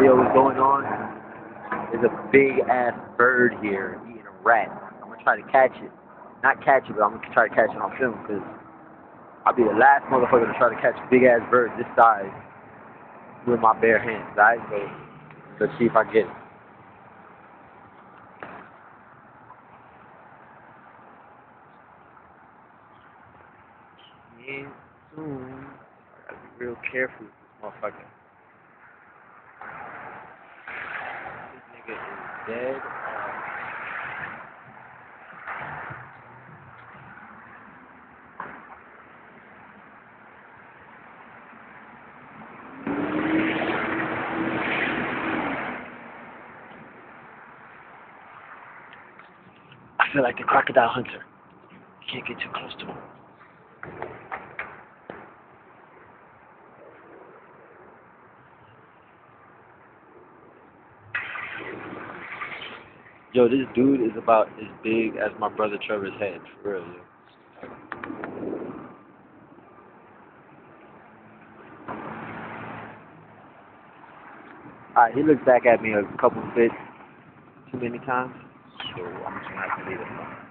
video is going on. There's a big ass bird here eating a rat. I'm gonna try to catch it. Not catch it, but I'm gonna try to catch it on film because I'll be the last motherfucker to try to catch a big ass bird this size with my bare hands, alright? So let's see if I get it. Yeah, soon. I gotta be real careful with this motherfucker. This nigga is dead. I feel like the crocodile hunter. You can't get too close to him. Yo, this dude is about as big as my brother Trevor's head, for real, yo. Alright, he looked back at me a couple bits too many times, so I'm just gonna have to leave it alone.